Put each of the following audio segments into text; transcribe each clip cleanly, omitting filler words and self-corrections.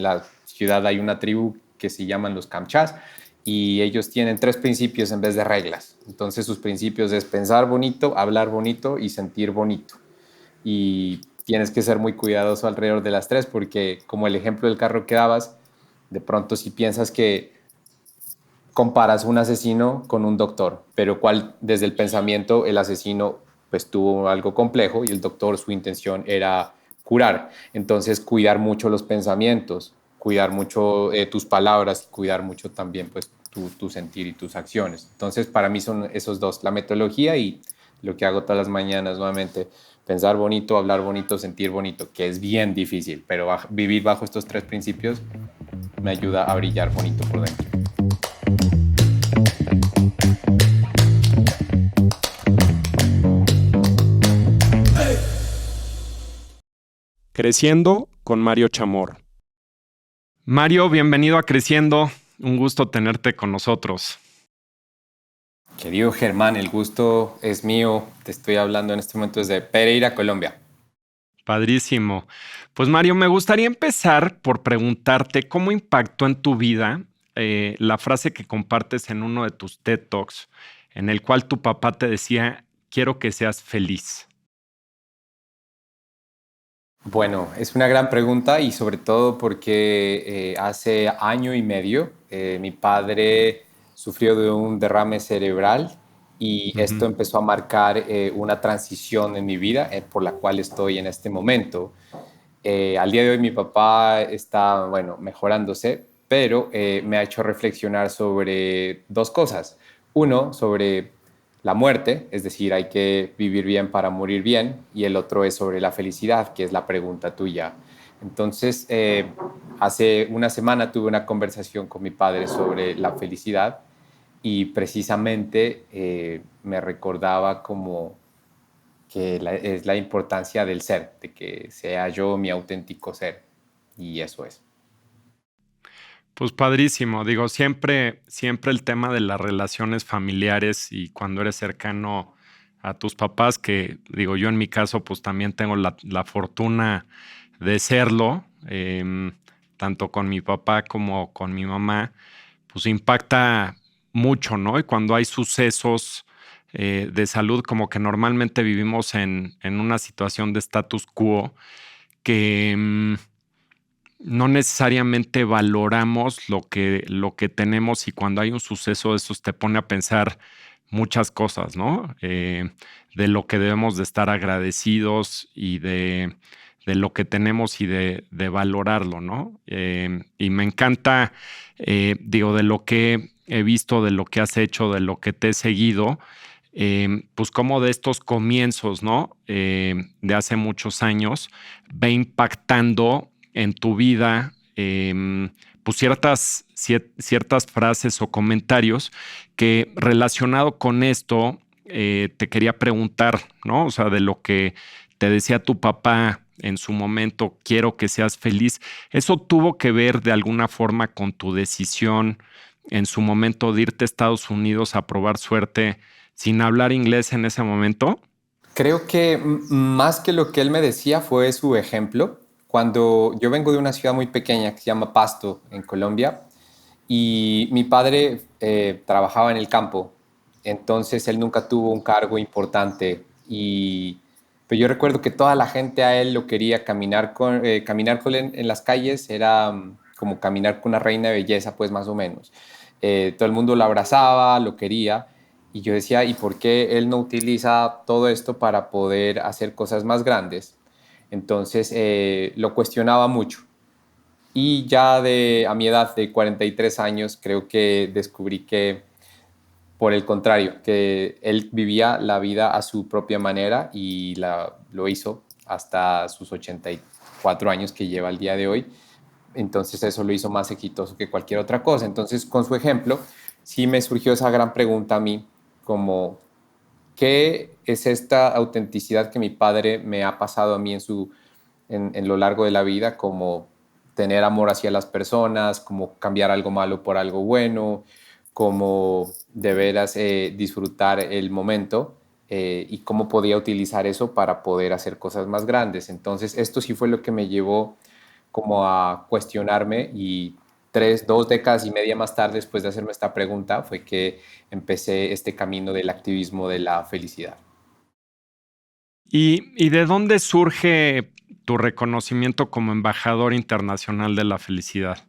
En la ciudad hay una tribu que se llaman los Kamchás y ellos tienen 3 principios en vez de reglas. Entonces sus principios es pensar bonito, hablar bonito y sentir bonito. Y tienes que ser muy cuidadoso alrededor de las 3 porque como el ejemplo del carro que dabas, de pronto si piensas que comparas un asesino con un doctor, pero cual desde el pensamiento el asesino pues tuvo algo complejo y el doctor su intención era curar. Entonces cuidar mucho los pensamientos, cuidar mucho tus palabras y cuidar mucho también pues tu sentir y tus acciones. Entonces para mí son esos dos, la metodología y lo que hago todas las mañanas nuevamente, pensar bonito, hablar bonito, sentir bonito, que es bien difícil, pero vivir bajo estos 3 principios me ayuda a brillar bonito por dentro. Creciendo con Mario Chamorro. Mario, bienvenido a Creciendo. Un gusto tenerte con nosotros. Querido Germán, el gusto es mío. Te estoy hablando en este momento desde Pereira, Colombia. Padrísimo. Pues Mario, me gustaría empezar por preguntarte cómo impactó en tu vida la frase que compartes en uno de tus TED Talks, en el cual tu papá te decía, quiero que seas feliz. Bueno, es una gran pregunta y sobre todo porque hace año y medio mi padre sufrió de un derrame cerebral y Ujú. esto empezó a marcar una transición en mi vida por la cual estoy en este momento. Al día de hoy mi papá está, bueno, mejorándose, pero me ha hecho reflexionar sobre 2 cosas. Uno, sobre la muerte, es decir, hay que vivir bien para morir bien, y el otro es sobre la felicidad, que es la pregunta tuya. Entonces, hace una semana tuve una conversación con mi padre sobre la felicidad y precisamente me recordaba como que es la importancia del ser, de que sea yo mi auténtico ser. Y eso es. Pues padrísimo. Digo, siempre el tema de las relaciones familiares y cuando eres cercano a tus papás, que digo, yo en mi caso, pues también tengo la fortuna de serlo, tanto con mi papá como con mi mamá, pues impacta mucho, ¿no? Y cuando hay sucesos de salud, como que normalmente vivimos en una situación de status quo que no necesariamente valoramos lo que tenemos y cuando hay un suceso de esos te pone a pensar muchas cosas, ¿no? De lo que debemos de estar agradecidos y de lo que tenemos y de valorarlo, ¿no? Y me encanta, digo, de lo que he visto, de lo que has hecho, de lo que te he seguido, pues como de estos comienzos, ¿no? De hace muchos años, va impactando en tu vida, pues ciertas frases o comentarios que relacionado con esto te quería preguntar, ¿no? O sea, de lo que te decía tu papá en su momento, quiero que seas feliz, ¿eso tuvo que ver de alguna forma con tu decisión en su momento de irte a Estados Unidos a probar suerte sin hablar inglés en ese momento? Creo que más que lo que él me decía fue su ejemplo. Cuando yo vengo de una ciudad muy pequeña que se llama Pasto, en Colombia, y mi padre trabajaba en el campo, entonces él nunca tuvo un cargo importante y pues yo recuerdo que toda la gente a él lo quería caminar con él en las calles era como caminar con una reina de belleza, pues más o menos. Todo el mundo lo abrazaba, lo quería y yo decía, ¿y por qué él no utiliza todo esto para poder hacer cosas más grandes? Entonces lo cuestionaba mucho. Y ya a mi edad de 43 años, creo que descubrí que, por el contrario, que él vivía la vida a su propia manera y lo hizo hasta sus 84 años que lleva al día de hoy. Entonces eso lo hizo más exitoso que cualquier otra cosa. Entonces, con su ejemplo, sí me surgió esa gran pregunta a mí, como, ¿qué es esta autenticidad que mi padre me ha pasado a mí en lo largo de la vida? Como tener amor hacia las personas, como cambiar algo malo por algo bueno, como de veras disfrutar el momento y cómo podía utilizar eso para poder hacer cosas más grandes. Entonces, esto sí fue lo que me llevó como a cuestionarme y 2 décadas y media más tarde, después de hacerme esta pregunta, fue que empecé este camino del activismo de la felicidad. ¿Y de dónde surge tu reconocimiento como embajador internacional de la felicidad?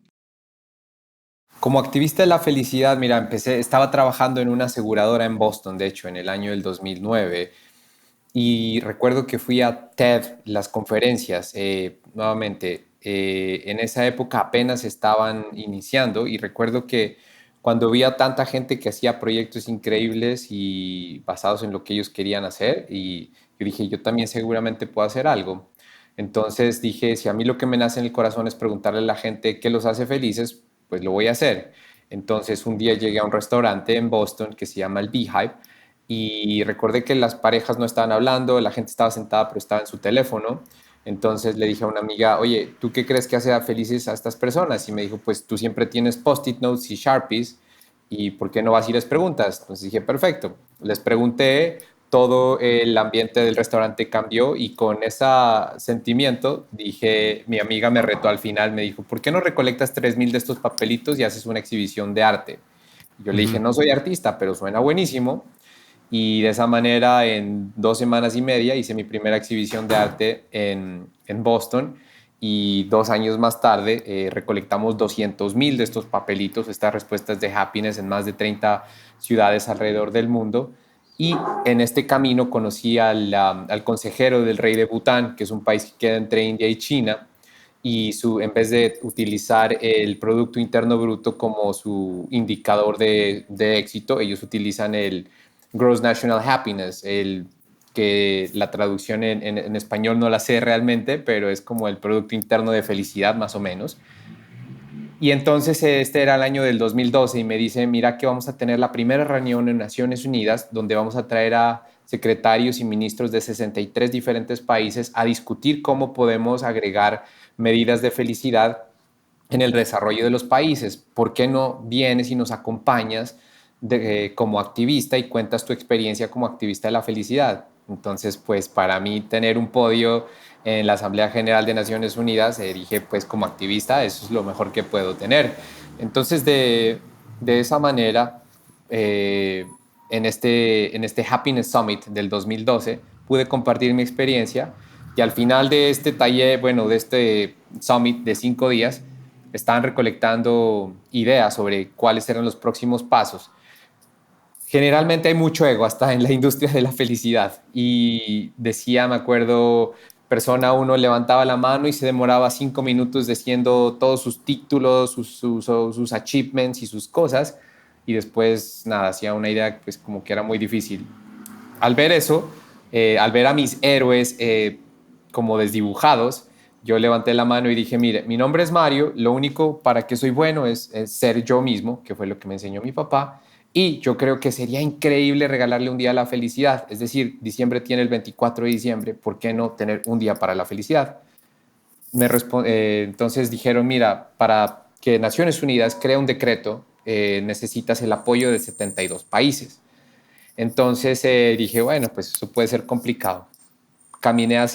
Como activista de la felicidad, mira, estaba trabajando en una aseguradora en Boston, de hecho, en el año del 2009. Y recuerdo que fui a TED, las conferencias, nuevamente, en esa época apenas estaban iniciando y recuerdo que cuando vi a tanta gente que hacía proyectos increíbles y basados en lo que ellos querían hacer, y yo dije, yo también seguramente puedo hacer algo. Entonces dije, si a mí lo que me nace en el corazón es preguntarle a la gente qué los hace felices, pues lo voy a hacer. Entonces un día llegué a un restaurante en Boston que se llama el Beehive y recordé que las parejas no estaban hablando, la gente estaba sentada pero estaba en su teléfono. Entonces le dije a una amiga, oye, ¿tú qué crees que hace felices a estas personas? Y me dijo, pues tú siempre tienes post-it notes y Sharpies, ¿y por qué no vas y les preguntas? Entonces dije, perfecto. Les pregunté, todo el ambiente del restaurante cambió y con ese sentimiento dije, mi amiga me retó al final, me dijo, ¿por qué no recolectas 3,000 de estos papelitos y haces una exhibición de arte? Yo le dije, Ujú. no soy artista, pero suena buenísimo. Y de esa manera, en 2 semanas y media, hice mi primera exhibición de arte en Boston. Y 2 años más tarde, recolectamos 200,000 de estos papelitos, estas respuestas de happiness en más de 30 ciudades alrededor del mundo. Y en este camino conocí al consejero del rey de Bután, que es un país que queda entre India y China, y en vez de utilizar el Producto Interno Bruto como su indicador de éxito, ellos utilizan el Gross National Happiness, que la traducción en español no la sé realmente, pero es como el Producto Interno de Felicidad, más o menos. Y entonces este era el año del 2012 y me dice, mira que vamos a tener la primera reunión en Naciones Unidas donde vamos a traer a secretarios y ministros de 63 diferentes países a discutir cómo podemos agregar medidas de felicidad en el desarrollo de los países. ¿Por qué no vienes y nos acompañas como activista y cuentas tu experiencia como activista de la felicidad? Entonces, pues para mí tener un podio en la Asamblea General de Naciones Unidas, dije, pues como activista, eso es lo mejor que puedo tener. Entonces, de esa manera, eh, en este Happiness Summit del 2012, pude compartir mi experiencia y al final de este taller, bueno, de este summit de 5 días, estaban recolectando ideas sobre cuáles eran los próximos pasos. Generalmente hay mucho ego hasta en la industria de la felicidad y decía, me acuerdo, persona uno levantaba la mano y se demoraba 5 minutos diciendo todos sus títulos, sus achievements y sus cosas y después nada, hacía una idea pues como que era muy difícil. Al ver eso, al ver a mis héroes como desdibujados, yo levanté la mano y dije, mire, mi nombre es Mario, lo único para que soy bueno es ser yo mismo, que fue lo que me enseñó mi papá, y yo creo que sería increíble regalarle un día a la felicidad, es decir, diciembre tiene el 24 de diciembre, ¿por qué no tener un día para la felicidad? Entonces dijeron, mira, para que Naciones Unidas crea un decreto, necesitas el apoyo de 72 países. Entonces dije, bueno, pues eso puede ser complicado. Caminé a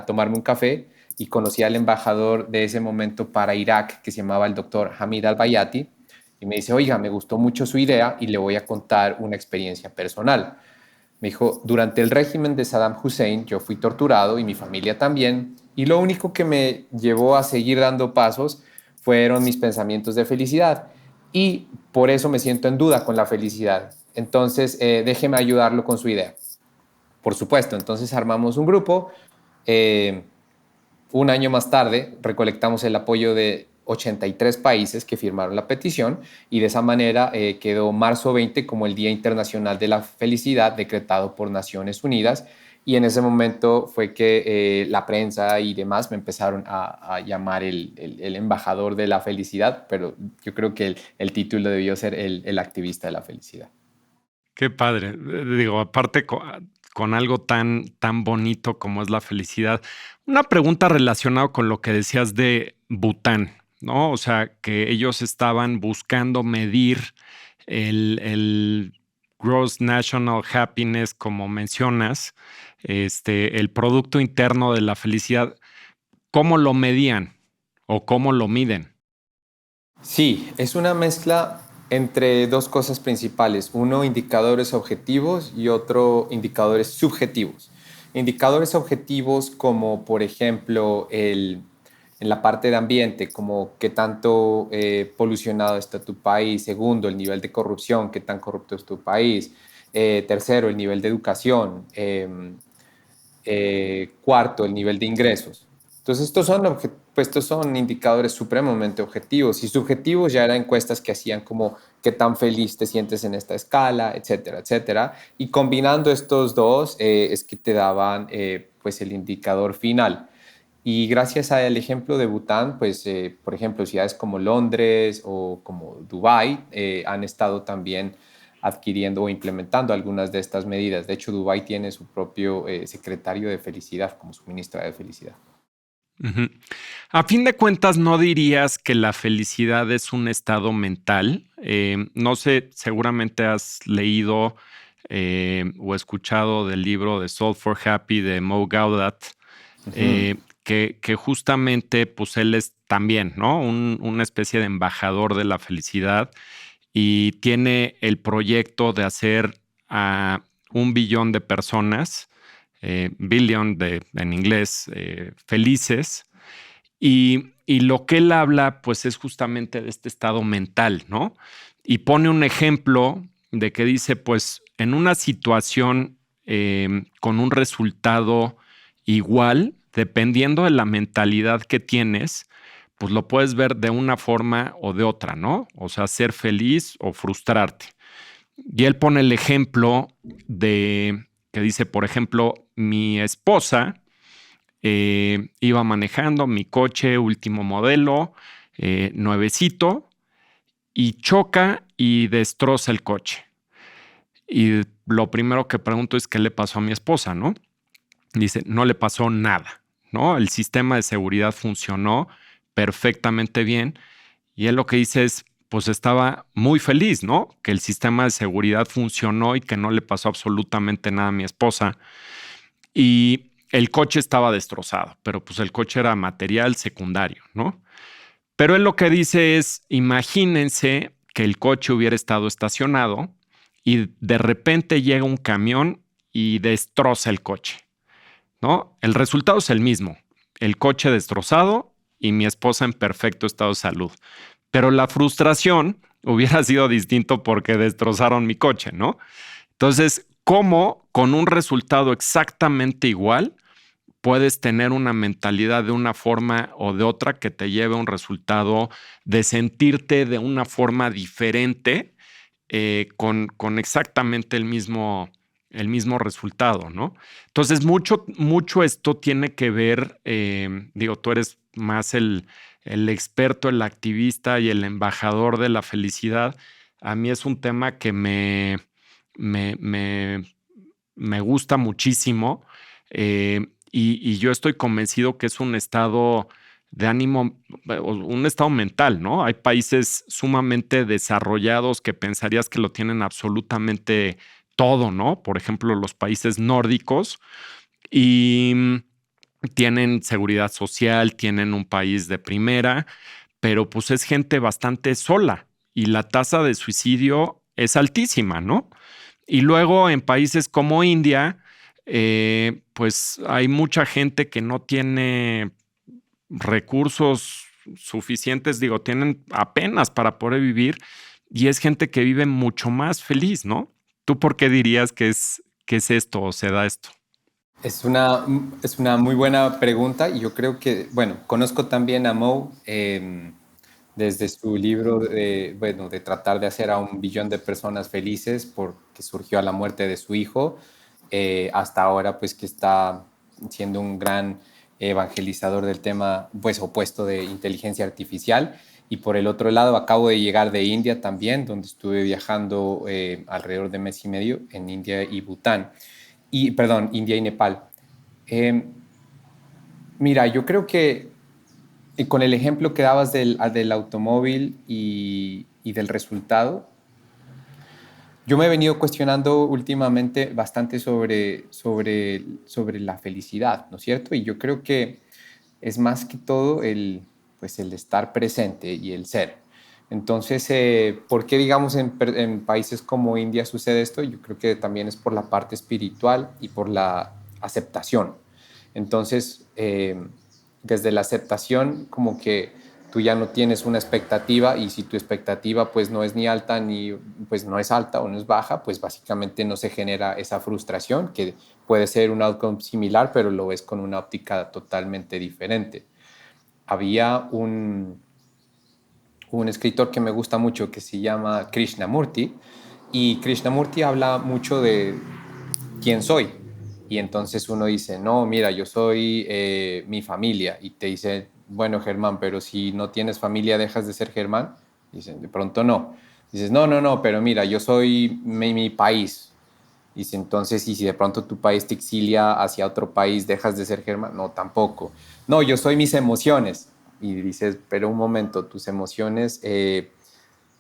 tomarme un café y conocí al embajador de ese momento para Irak, que se llamaba el doctor Hamid Al-Bayati, y me dice, oiga, me gustó mucho su idea y le voy a contar una experiencia personal. Me dijo, durante el régimen de Saddam Hussein yo fui torturado y mi familia también, y lo único que me llevó a seguir dando pasos fueron mis pensamientos de felicidad, y por eso me siento en duda con la felicidad. Entonces, déjeme ayudarlo con su idea. Por supuesto, entonces armamos un grupo. eh, un año más tarde recolectamos el apoyo de 83 países que firmaron la petición y de esa manera quedó marzo 20 como el Día Internacional de la Felicidad decretado por Naciones Unidas y en ese momento fue que la prensa y demás me empezaron a llamar el embajador de la felicidad, pero yo creo que el título debió ser el activista de la felicidad. Qué padre. Digo, aparte con algo tan bonito como es la felicidad. Una pregunta relacionada con lo que decías de Bután, ¿no? O sea, que ellos estaban buscando medir el Gross National Happiness, como mencionas, el Producto Interno de la Felicidad. ¿cómo lo medían o cómo lo miden? Sí, es una mezcla entre dos cosas principales. Uno, indicadores objetivos y otro, indicadores subjetivos. Indicadores objetivos como, por ejemplo, en la parte de ambiente, como qué tanto polucionado está tu país. Segundo, el nivel de corrupción, qué tan corrupto es tu país. Tercero, el nivel de educación. Cuarto, el nivel de ingresos. Entonces, pues, estos son indicadores supremamente objetivos y subjetivos ya eran encuestas que hacían como qué tan feliz te sientes en esta escala, etcétera, etcétera. Y combinando estos dos es que te daban pues el indicador final. Y gracias al ejemplo de Bután, pues, por ejemplo, ciudades como Londres o como Dubái han estado también adquiriendo o implementando algunas de estas medidas. De hecho, Dubái tiene su propio secretario de felicidad como su ministra de felicidad. Ujú. A fin de cuentas, ¿no dirías que la felicidad es un estado mental? No sé, seguramente has leído o escuchado del libro de Solve for Happy de Mo Gaudat, Ujú. que justamente, pues él es también, ¿no? Una especie de embajador de la felicidad y tiene el proyecto de hacer a 1 billón de personas, billion en inglés, felices. Y lo que él habla, pues es justamente de este estado mental, ¿no? Y pone un ejemplo de que dice, pues en una situación con un resultado igual, dependiendo de la mentalidad que tienes, pues lo puedes ver de una forma o de otra, ¿no? O sea, ser feliz o frustrarte. Y él pone el ejemplo de que dice, por ejemplo, mi esposa iba manejando mi coche último modelo, nuevecito, y choca y destroza el coche. Y lo primero que pregunto es qué le pasó a mi esposa, ¿no? Dice, no le pasó nada, ¿no? El sistema de seguridad funcionó perfectamente bien. Y él lo que dice es, pues estaba muy feliz, ¿no? Que el sistema de seguridad funcionó y que no le pasó absolutamente nada a mi esposa. Y el coche estaba destrozado, pero pues el coche era material secundario, ¿no? Pero él lo que dice es, imagínense que el coche hubiera estado estacionado y de repente llega un camión y destroza el coche, ¿no? El resultado es el mismo, el coche destrozado y mi esposa en perfecto estado de salud. Pero la frustración hubiera sido distinto porque destrozaron mi coche, ¿no? Entonces, ¿cómo con un resultado exactamente igual puedes tener una mentalidad de una forma o de otra que te lleve a un resultado de sentirte de una forma diferente con exactamente el mismo resultado, ¿no? Entonces, mucho esto tiene que ver, digo, tú eres más el experto, el activista y el embajador de la felicidad. A mí es un tema que me, me, me gusta muchísimo y yo estoy convencido que es un estado de ánimo, un estado mental, ¿no? Hay países sumamente desarrollados que pensarías que lo tienen absolutamente todo, ¿no? Por ejemplo, los países nórdicos y tienen seguridad social, tienen un país de primera, pero pues es gente bastante sola y la tasa de suicidio es altísima, ¿no? Y luego en países como India, pues hay mucha gente que no tiene recursos suficientes, digo, tienen apenas para poder vivir y es gente que vive mucho más feliz, ¿no? ¿Tú por qué dirías que es esto o se da esto? Es una muy buena pregunta y yo creo que, bueno, conozco también a Mo desde su libro de, bueno, de tratar de hacer a 1 billón de personas felices porque surgió a la muerte de su hijo, hasta ahora pues que está siendo un gran evangelizador del tema pues opuesto de inteligencia artificial. Y por el otro lado, acabo de llegar de India también, donde estuve viajando alrededor de mes y medio en India y Bután y, perdón, India y Nepal. Eh, Mira, yo creo que con el ejemplo que dabas del automóvil y del resultado, yo me he venido cuestionando últimamente bastante sobre la felicidad, ¿no es cierto? Y yo creo que es más que todo pues el estar presente y el ser. Entonces, ¿por qué digamos en países como India sucede esto? Yo creo que también es por la parte espiritual y por la aceptación. Entonces, desde la aceptación, como que tú ya no tienes una expectativa y si tu expectativa pues no es ni alta ni pues no es alta o no es baja, pues básicamente no se genera esa frustración que puede ser un outcome similar, pero lo ves con una óptica totalmente diferente. Había un escritor que me gusta mucho que se llama Krishnamurti y Krishnamurti habla mucho de quién soy. Y entonces uno dice, no, mira, yo soy mi familia. Y te dice, bueno, Germán, pero si no tienes familia, dejas de ser Germán. Dicen, de pronto no. Dices, no, no, no, pero mira, yo soy mi país. Dice, entonces, y si de pronto tu país te exilia hacia otro país, dejas de ser Germán. No, tampoco. No, yo soy mis emociones. Y dices, pero un momento, tus emociones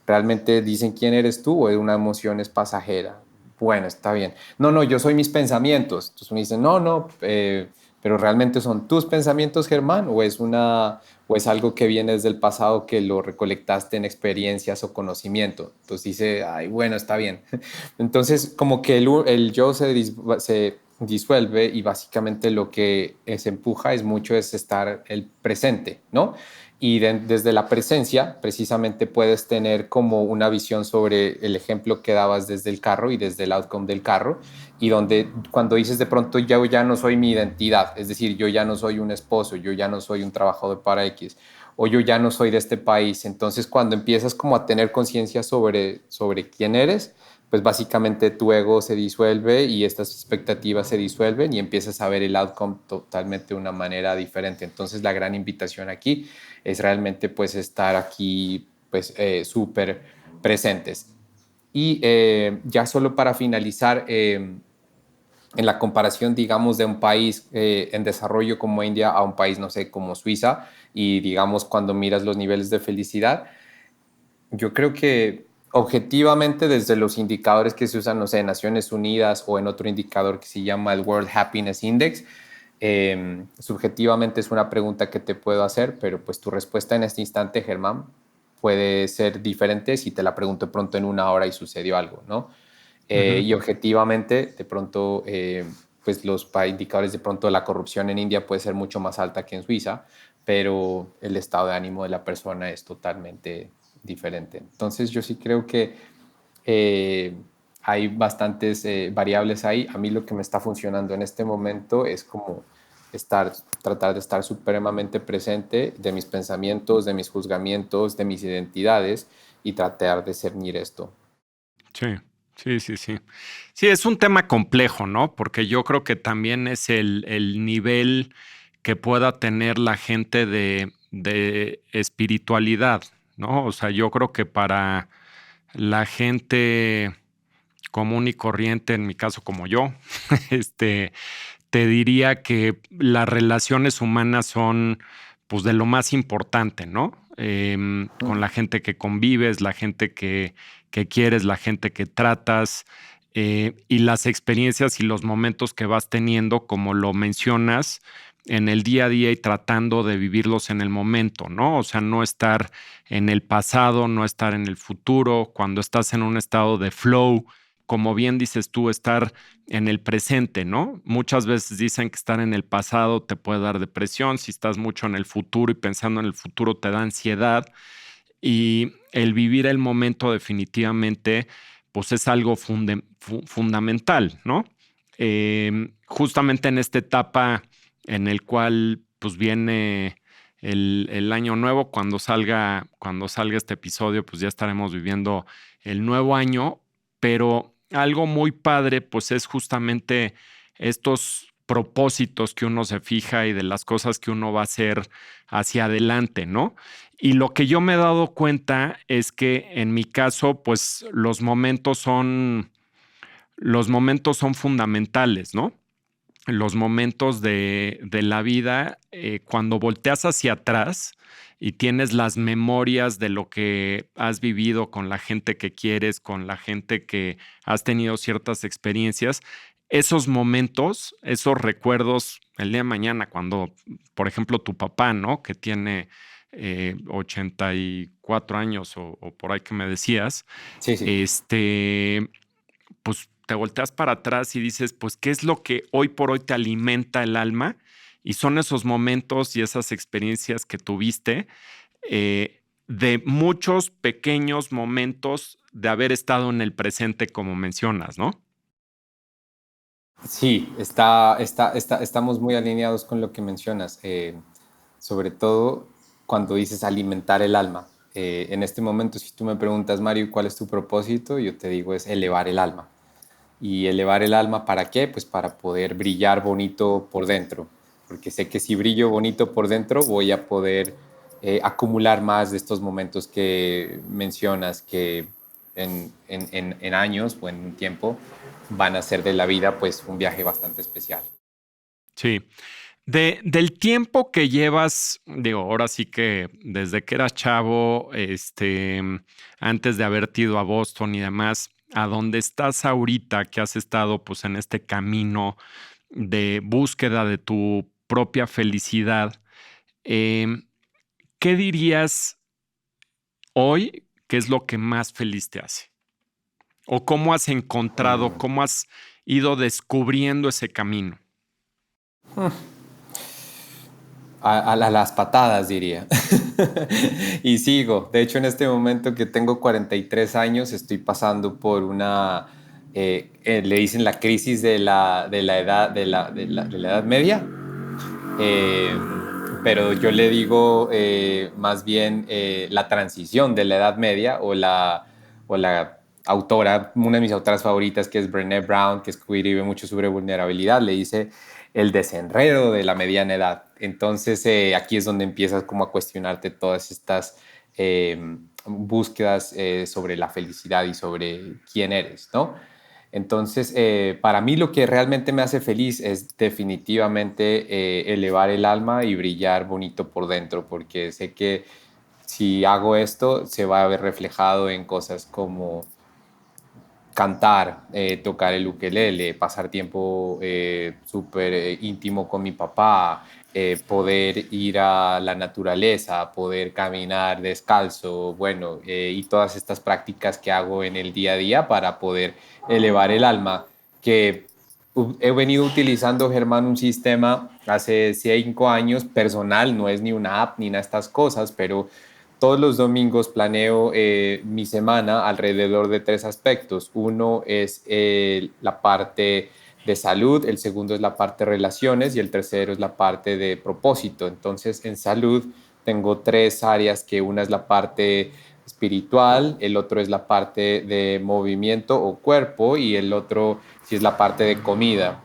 ¿realmente dicen quién eres tú o una emoción es pasajera? Bueno, está bien. No, no, yo soy mis pensamientos. Entonces uno dice, no, no, pero ¿realmente son tus pensamientos, Germán? ¿O es algo que viene desde el pasado que lo recolectaste en experiencias o conocimiento? Entonces dice, ay, bueno, está bien. Entonces, como que el yo se disuelve y básicamente lo que se empuja es mucho es estar el presente, ¿no? Y desde la presencia, precisamente puedes tener como una visión sobre el ejemplo que dabas desde el carro y desde el outcome del carro, y donde cuando dices de pronto yo ya no soy mi identidad, es decir, yo ya no soy un esposo, yo ya no soy un trabajador para X, o yo ya no soy de este país, entonces cuando empiezas como a tener conciencia sobre quién eres, pues básicamente tu ego se disuelve y estas expectativas se disuelven y empiezas a ver el outcome totalmente de una manera diferente. Entonces la gran invitación aquí es realmente pues estar aquí pues súper presentes. Y ya solo para finalizar, en la comparación, digamos, de un país en desarrollo como India a un país, no sé, como Suiza, y digamos, cuando miras los niveles de felicidad, yo creo que objetivamente desde los indicadores que se usan, no sé, en Naciones Unidas o en otro indicador que se llama el World Happiness Index, subjetivamente es una pregunta que te puedo hacer, pero pues tu respuesta en este instante, Germán, puede ser diferente si te la pregunto pronto en una hora y sucedió algo, ¿no? Ujú. Y objetivamente, de pronto, pues los indicadores de pronto la corrupción en India puede ser mucho más alta que en Suiza, pero el estado de ánimo de la persona es totalmente diferente. Entonces yo sí creo que eh, hay bastantes variables ahí. A mí lo que me está funcionando en este momento es como tratar de estar supremamente presente de mis pensamientos, de mis juzgamientos, de mis identidades y tratar de cernir esto. Sí, sí, sí, sí. Sí, es un tema complejo, ¿no? Porque yo creo que también es el nivel que pueda tener la gente de espiritualidad, ¿no? O sea, yo creo que para la gente común y corriente, en mi caso como yo, este, te diría que las relaciones humanas son pues de lo más importante, ¿no? Con la gente que convives, la gente que quieres, la gente que tratas y las experiencias y los momentos que vas teniendo, como lo mencionas, en el día a día y tratando de vivirlos en el momento, ¿no? O sea, no estar en el pasado, no estar en el futuro, cuando estás en un estado de flow, como bien dices tú, estar en el presente, ¿no? Muchas veces dicen que estar en el pasado te puede dar depresión, si estás mucho en el futuro y pensando en el futuro te da ansiedad y el vivir el momento definitivamente pues es algo fundamental, ¿no? Justamente en esta etapa en el cual pues viene el año nuevo, cuando salga este episodio pues ya estaremos viviendo el nuevo año, pero algo muy padre, pues es justamente estos propósitos que uno se fija y de las cosas que uno va a hacer hacia adelante, ¿no? Y lo que yo me he dado cuenta es que en mi caso, pues los momentos son fundamentales, ¿no? Los momentos de la vida, cuando volteas hacia atrás y tienes las memorias de lo que has vivido con la gente que quieres, con la gente que has tenido ciertas experiencias, esos momentos, esos recuerdos el día de mañana, cuando, por ejemplo, tu papá, ¿no? Que tiene 84 años o por ahí que me decías, Sí, sí. este, pues te volteas para atrás y dices, pues, ¿qué es lo que hoy por hoy te alimenta el alma? Y son esos momentos y esas experiencias que tuviste de muchos pequeños momentos de haber estado en el presente, como mencionas, ¿no? Sí, estamos muy alineados con lo que mencionas, sobre todo cuando dices alimentar el alma. En este momento, si tú me preguntas, Mario, ¿cuál es tu propósito? Yo te digo, es elevar el alma. ¿Y elevar el alma para qué? Pues para poder brillar bonito por dentro, porque sé que si brillo bonito por dentro voy a poder acumular más de estos momentos que mencionas que en años o en un tiempo van a ser de la vida pues un viaje bastante especial. Sí. Del tiempo que llevas, digo, ahora sí que desde que eras chavo, antes de haberte ido a Boston y demás, a dónde estás ahorita, que has estado pues en este camino de búsqueda de tu propia felicidad, em, ¿qué dirías hoy que es lo que más feliz te hace? ¿O cómo has encontrado, cómo has ido descubriendo ese camino? A las patadas, diría. Y sigo. De hecho, en este momento que tengo 43 años, estoy pasando por una, le dicen la crisis de la edad, de la edad media. Eh, pero yo le digo más bien la transición de la Edad Media o la autora, una de mis autoras favoritas, que es Brené Brown, que escribe mucho sobre vulnerabilidad, le dice el desenredo de la mediana edad. Entonces aquí es donde empiezas como a cuestionarte todas estas búsquedas sobre la felicidad y sobre quién eres, ¿no? Entonces, para mí lo que realmente me hace feliz es definitivamente elevar el alma y brillar bonito por dentro, porque sé que si hago esto se va a ver reflejado en cosas como cantar, tocar el ukelele, pasar tiempo súper íntimo con mi papá, poder ir a la naturaleza, poder caminar descalzo, bueno, y todas estas prácticas que hago en el día a día para poder elevar el alma, que he venido utilizando, Germán, un sistema hace 5 años personal, no es ni una app ni nada de estas cosas, pero todos los domingos planeo mi semana alrededor de tres aspectos. Uno es la parte de salud, el segundo es la parte de relaciones y el tercero es la parte de propósito. Entonces, en salud tengo tres áreas, que una es la parte espiritual, el otro es la parte de movimiento o cuerpo y el otro sí es la parte de comida.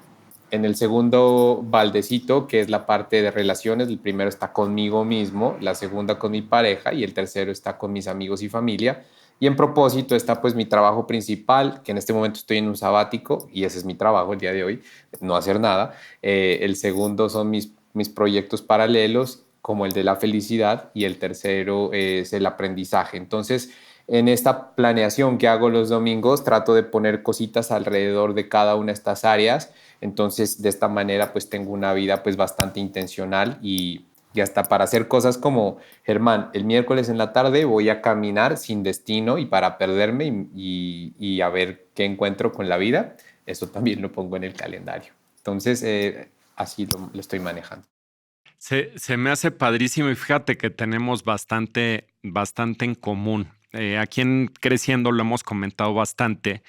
En el segundo baldecito, que es la parte de relaciones, el primero está conmigo mismo, la segunda con mi pareja y el tercero está con mis amigos y familia. Y en propósito está pues mi trabajo principal, que en este momento estoy en un sabático y ese es mi trabajo el día de hoy, no hacer nada. El segundo son mis proyectos paralelos, como el de la felicidad, y el tercero es el aprendizaje. Entonces, en esta planeación que hago los domingos, trato de poner cositas alrededor de cada una de estas áreas. Entonces, de esta manera, pues tengo una vida pues bastante intencional y hasta para hacer cosas como, Germán, el miércoles en la tarde voy a caminar sin destino y para perderme y a ver qué encuentro con la vida. Eso también lo pongo en el calendario. Entonces, así lo estoy manejando. Se me hace padrísimo y fíjate que tenemos bastante en común. Aquí en Creciendo lo hemos comentado bastante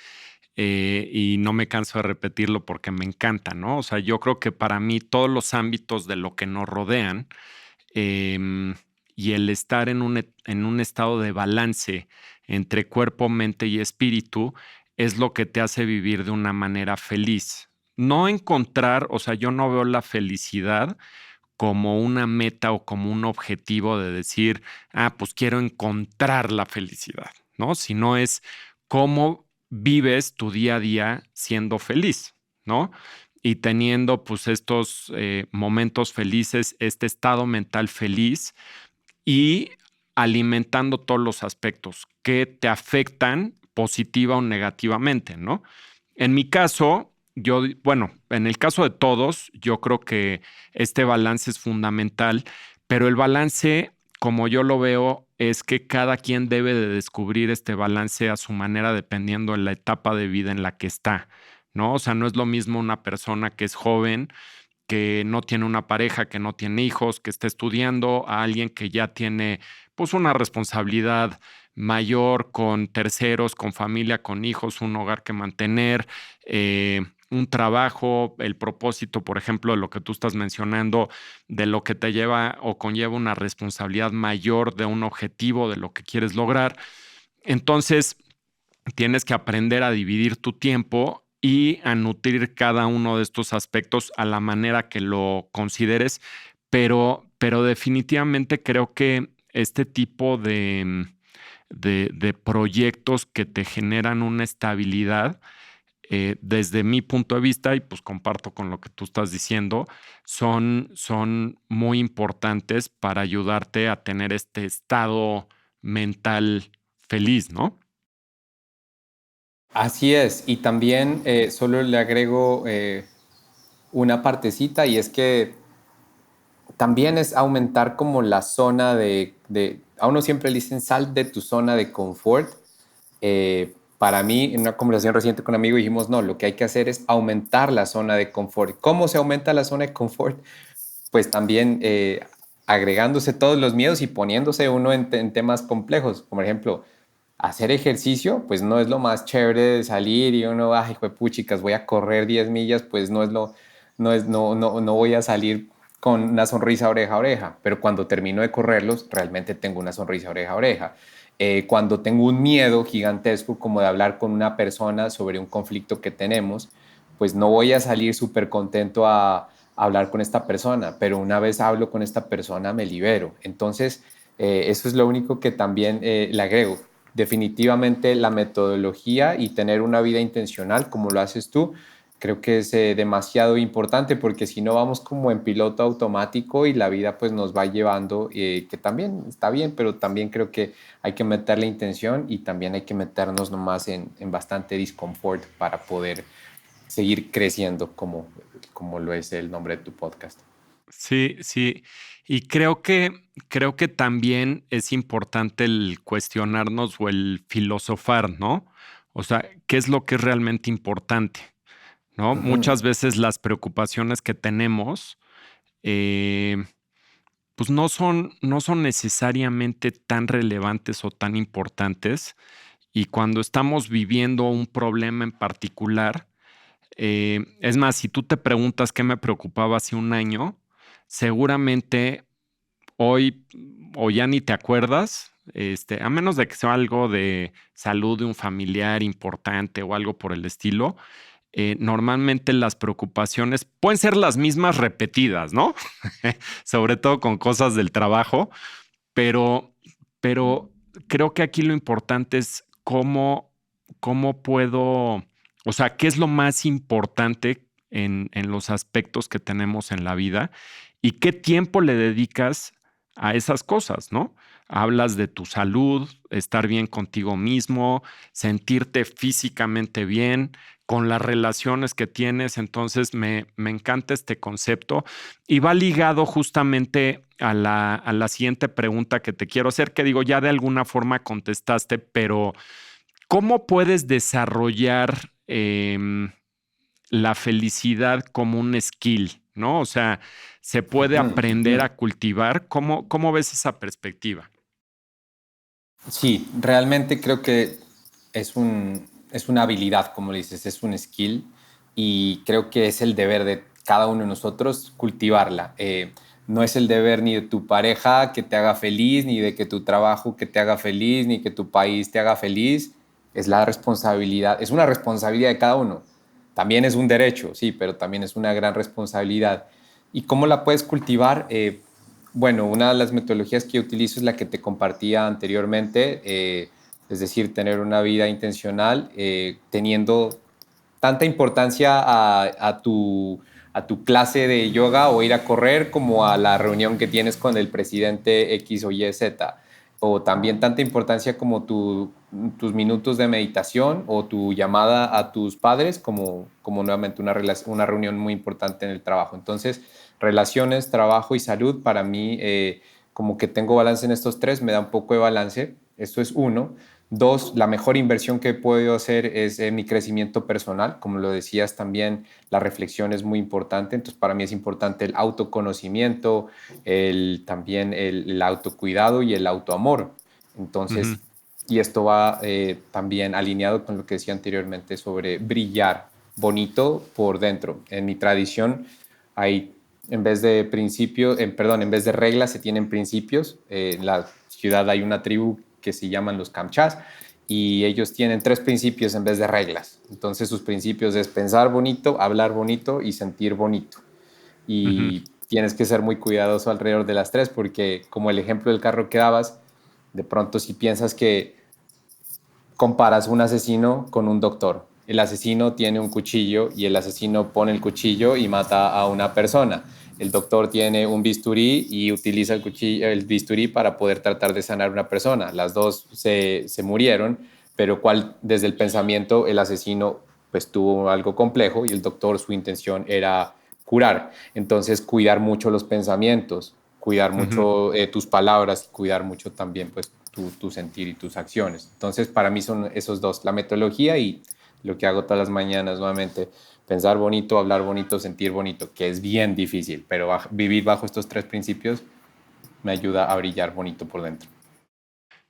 y no me canso de repetirlo porque me encanta, ¿no? O sea, yo creo que para mí todos los ámbitos de lo que nos rodean em, y el estar en un estado de balance entre cuerpo, mente y espíritu es lo que te hace vivir de una manera feliz. No encontrar, o sea, yo no veo la felicidad como una meta o como un objetivo de decir, ah, pues quiero encontrar la felicidad, ¿no? Sino es cómo vives tu día a día siendo feliz, ¿no? Y teniendo pues estos momentos felices, este estado mental feliz y alimentando todos los aspectos que te afectan positiva o negativamente, ¿no? En mi caso, bueno, en el caso de todos, yo creo que este balance es fundamental, pero el balance, como yo lo veo, es que cada quien debe de descubrir este balance a su manera dependiendo de la etapa de vida en la que está, ¿no? O sea, no es lo mismo una persona que es joven, que no tiene una pareja, que no tiene hijos, que está estudiando, a alguien que ya tiene pues una responsabilidad mayor con terceros, con familia, con hijos, un hogar que mantener, un trabajo, el propósito, por ejemplo, de lo que tú estás mencionando, de lo que te lleva o conlleva una responsabilidad mayor de un objetivo, de lo que quieres lograr. Entonces, tienes que aprender a dividir tu tiempo y a nutrir cada uno de estos aspectos a la manera que lo consideres, pero definitivamente creo que este tipo de proyectos que te generan una estabilidad, desde mi punto de vista, y pues comparto con lo que tú estás diciendo, son muy importantes para ayudarte a tener este estado mental feliz, ¿no? Así es, y también solo le agrego una partecita y es que también es aumentar como la zona a uno siempre le dicen sal de tu zona de confort. Para mí, en una conversación reciente con un amigo dijimos, no, lo que hay que hacer es aumentar la zona de confort. ¿Cómo se aumenta la zona de confort? Pues también agregándose todos los miedos y poniéndose uno en temas complejos. Como ejemplo, hacer ejercicio, pues no es lo más chévere de salir y uno, ay, hijo de puchicas, voy a correr 10 millas, pues no voy a salir con una sonrisa oreja a oreja, pero cuando termino de correrlos, realmente tengo una sonrisa oreja a oreja. Cuando tengo un miedo gigantesco como de hablar con una persona sobre un conflicto que tenemos, pues no voy a salir súper contento a hablar con esta persona, pero una vez hablo con esta persona me libero. Entonces, eso es lo único que también le agrego. Definitivamente la metodología y tener una vida intencional como lo haces tú, creo que es demasiado importante porque si no vamos como en piloto automático y la vida pues nos va llevando, que también está bien, pero también creo que hay que meterle intención y también hay que meternos nomás en bastante discomfort para poder seguir creciendo como lo es el nombre de tu podcast. Sí, sí. Y creo que también es importante el cuestionarnos o el filosofar, ¿no? O sea, ¿qué es lo que es realmente importante? ¿No? Ujú. Muchas veces las preocupaciones que tenemos, eh, pues no son necesariamente tan relevantes o tan importantes. Y cuando estamos viviendo un problema en particular, es más, si tú te preguntas qué me preocupaba hace un año, seguramente hoy o ya ni te acuerdas, a menos de que sea algo de salud de un familiar importante o algo por el estilo. Normalmente las preocupaciones pueden ser las mismas repetidas, ¿no? Sobre todo con cosas del trabajo, pero, pero creo que aquí lo importante es cómo puedo, o sea, qué es lo más importante en los aspectos que tenemos en la vida y qué tiempo le dedicas a esas cosas, ¿no? Hablas de tu salud, estar bien contigo mismo, sentirte físicamente bien, con las relaciones que tienes. Entonces, me encanta este concepto y va ligado justamente a la siguiente pregunta que te quiero hacer, que digo, ya de alguna forma contestaste, pero ¿cómo puedes desarrollar la felicidad como un skill? ¿No? O sea, ¿se puede aprender a cultivar? ¿Cómo ves esa perspectiva? Sí, realmente creo que es una habilidad, como le dices, es un skill y creo que es el deber de cada uno de nosotros cultivarla. No es el deber ni de tu pareja que te haga feliz, ni de que tu trabajo que te haga feliz, ni que tu país te haga feliz. Es la responsabilidad, es una responsabilidad de cada uno. También es un derecho, sí, pero también es una gran responsabilidad. ¿Y cómo la puedes cultivar? Bueno, una de las metodologías que yo utilizo es la que te compartía anteriormente, es decir, tener una vida intencional, teniendo tanta importancia a tu clase de yoga o ir a correr como a la reunión que tienes con el presidente X o Y Z. o también tanta importancia como tus minutos de meditación o tu llamada a tus padres, como nuevamente una reunión muy importante en el trabajo. Entonces, relaciones, trabajo y salud, para mí, como que tengo balance en estos tres, me da un poco de balance. Esto es uno. Dos, la mejor inversión que he podido hacer es mi crecimiento personal. Como lo decías también, la reflexión es muy importante. Entonces, para mí es importante el autoconocimiento, también el autocuidado y el autoamor. Ujú. Entonces, y esto va también alineado con lo que decía anteriormente sobre brillar bonito por dentro. En mi tradición hay, en vez de principios, perdón, en vez de reglas se tienen principios. En la ciudad hay una tribu que se llaman los Kamchás y ellos tienen tres principios en vez de reglas. Entonces sus principios es pensar bonito, hablar bonito y sentir bonito. Ujú. Y tienes que ser muy cuidadoso alrededor de las tres porque como el ejemplo del carro que dabas, de pronto si piensas que comparas un asesino con un doctor. El asesino tiene un cuchillo y el asesino pone el cuchillo y mata a una persona. El doctor tiene un bisturí y utiliza el bisturí para poder tratar de sanar a una persona. Las dos se murieron, pero desde el pensamiento el asesino pues tuvo algo complejo y el doctor su intención era curar. Entonces cuidar mucho los pensamientos, cuidar Ujú. mucho tus palabras y cuidar mucho también pues tu sentir y tus acciones. Entonces, para mí son esos dos, la metodología y lo que hago todas las mañanas nuevamente, pensar bonito, hablar bonito, sentir bonito, que es bien difícil, pero vivir bajo estos tres principios me ayuda a brillar bonito por dentro.